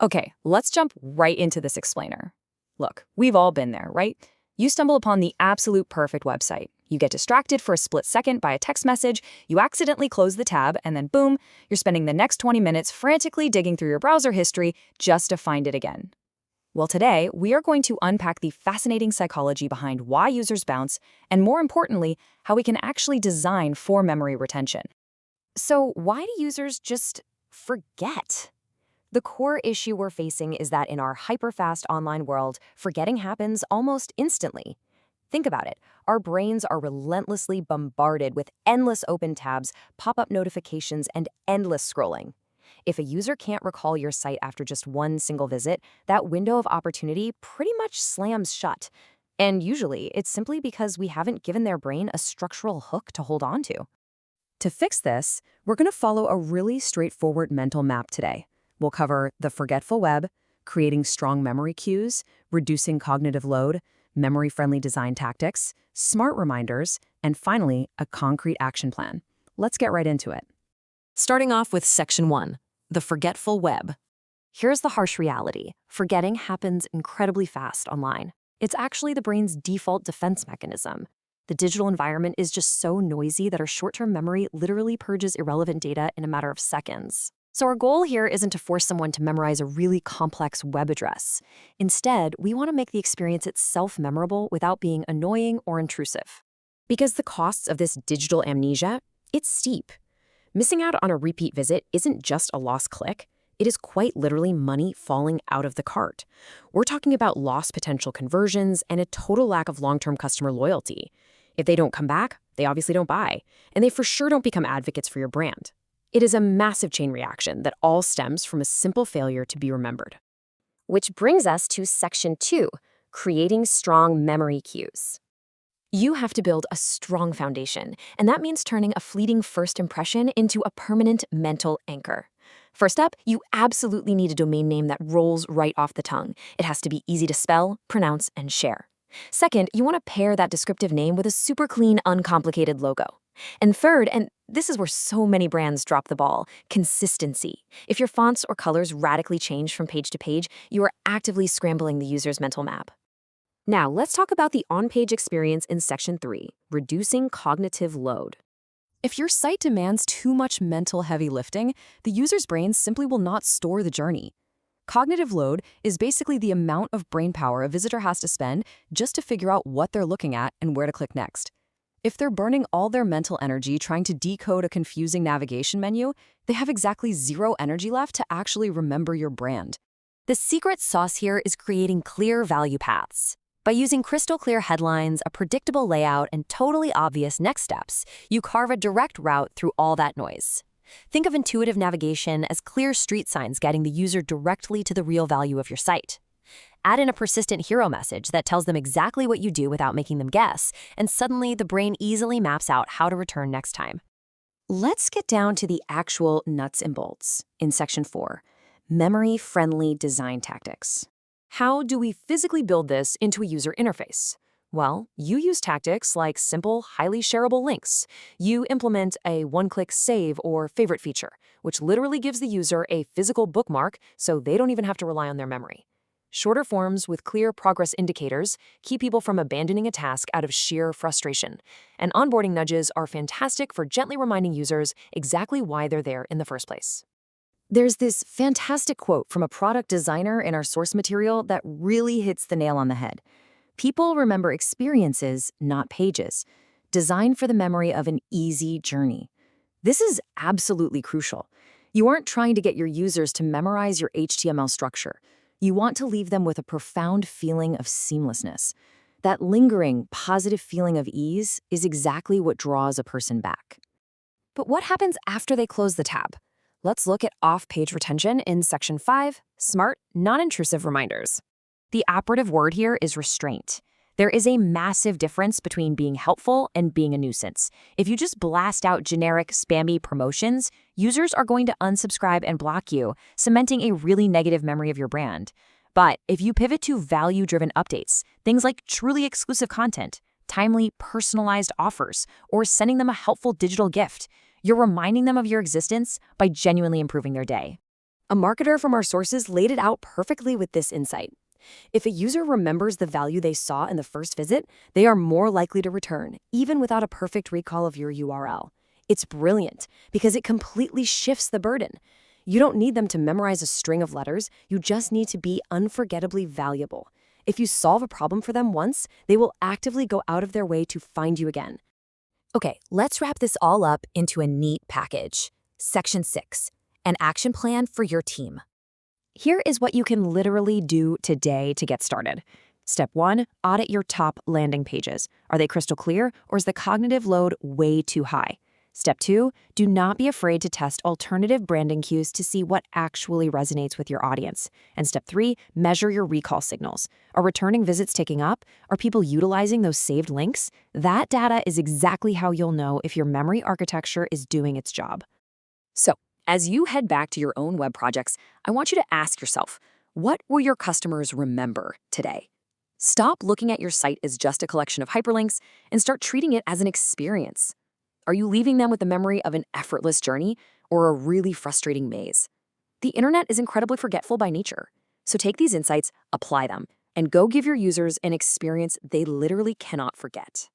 Okay, let's jump right into this explainer. Look, we've all been there, right? You stumble upon the absolute perfect website. You get distracted for a split second by a text message, you accidentally close the tab, and then boom, you're spending the next 20 minutes frantically digging through your browser history just to find it again. Well, today, we are going to unpack the fascinating psychology behind why users bounce, and more importantly, how we can actually design for memory retention. So, why do users just forget? The core issue we're facing is that in our hyper-fast online world, forgetting happens almost instantly. Think about it. Our brains are relentlessly bombarded with endless open tabs, pop-up notifications, and endless scrolling. If a user can't recall your site after just one single visit, that window of opportunity pretty much slams shut. And usually, it's simply because we haven't given their brain a structural hook to hold on to. To fix this, we're going to follow a really straightforward mental map today. We'll cover the forgetful web, creating strong memory cues, reducing cognitive load, memory-friendly design tactics, smart reminders, and finally, a concrete action plan. Let's get right into it. Starting off with Section 1, the forgetful web. Here's the harsh reality. Forgetting happens incredibly fast online. It's actually the brain's default defense mechanism. The digital environment is just so noisy that our short-term memory literally purges irrelevant data in a matter of seconds. So our goal here isn't to force someone to memorize a really complex web address. Instead, we want to make the experience itself memorable without being annoying or intrusive. Because the costs of this digital amnesia, it's steep. Missing out on a repeat visit isn't just a lost click. It is quite literally money falling out of the cart. We're talking about lost potential conversions and a total lack of long-term customer loyalty. If they don't come back, they obviously don't buy, and they for sure don't become advocates for your brand. It is a massive chain reaction that all stems from a simple failure to be remembered. Which brings us to Section 2, creating strong memory cues. You have to build a strong foundation, and that means turning a fleeting first impression into a permanent mental anchor. First up, you absolutely need a domain name that rolls right off the tongue. It has to be easy to spell, pronounce, and share. Second, you want to pair that descriptive name with a super clean, uncomplicated logo. And third, and this is where so many brands drop the ball, consistency. If your fonts or colors radically change from page to page, you are actively scrambling the user's mental map. Now, let's talk about the on-page experience in Section 3, reducing cognitive load. If your site demands too much mental heavy lifting, the user's brain simply will not store the journey. Cognitive load is basically the amount of brain power a visitor has to spend just to figure out what they're looking at and where to click next. If they're burning all their mental energy trying to decode a confusing navigation menu, they have exactly zero energy left to actually remember your brand. The secret sauce here is creating clear value paths. By using crystal clear headlines, a predictable layout, and totally obvious next steps, you carve a direct route through all that noise. Think of intuitive navigation as clear street signs guiding the user directly to the real value of your site. Add in a persistent hero message that tells them exactly what you do without making them guess, and suddenly the brain easily maps out how to return next time. Let's get down to the actual nuts and bolts in Section 4, memory-friendly design tactics. How do we physically build this into a user interface? Well, you use tactics like simple, highly shareable links. You implement a one-click save or favorite feature, which literally gives the user a physical bookmark so they don't even have to rely on their memory. Shorter forms with clear progress indicators keep people from abandoning a task out of sheer frustration. And onboarding nudges are fantastic for gently reminding users exactly why they're there in the first place. There's this fantastic quote from a product designer in our source material that really hits the nail on the head. People remember experiences, not pages. Design for the memory of an easy journey. This is absolutely crucial. You aren't trying to get your users to memorize your HTML structure. You want to leave them with a profound feeling of seamlessness. That lingering, positive feeling of ease is exactly what draws a person back. But what happens after they close the tab? Let's look at off-page retention in Section 5, smart, non-intrusive reminders. The operative word here is restraint. There is a massive difference between being helpful and being a nuisance. If you just blast out generic, spammy promotions, users are going to unsubscribe and block you, cementing a really negative memory of your brand. But if you pivot to value-driven updates, things like truly exclusive content, timely, personalized offers, or sending them a helpful digital gift, you're reminding them of your existence by genuinely improving their day. A marketer from our sources laid it out perfectly with this insight. If a user remembers the value they saw in the first visit, they are more likely to return, even without a perfect recall of your URL. It's brilliant because it completely shifts the burden. You don't need them to memorize a string of letters, you just need to be unforgettably valuable. If you solve a problem for them once, they will actively go out of their way to find you again. Okay, let's wrap this all up into a neat package. Section 6, an action plan for your team. Here is what you can literally do today to get started. Step 1, audit your top landing pages. Are they crystal clear, or is the cognitive load way too high? Step 2, do not be afraid to test alternative branding cues to see what actually resonates with your audience. And step 3, measure your recall signals. Are returning visits ticking up? Are people utilizing those saved links? That data is exactly how you'll know if your memory architecture is doing its job. So, as you head back to your own web projects, I want you to ask yourself, what will your customers remember today? Stop looking at your site as just a collection of hyperlinks and start treating it as an experience. Are you leaving them with the memory of an effortless journey or a really frustrating maze? The internet is incredibly forgetful by nature. So take these insights, apply them, and go give your users an experience they literally cannot forget.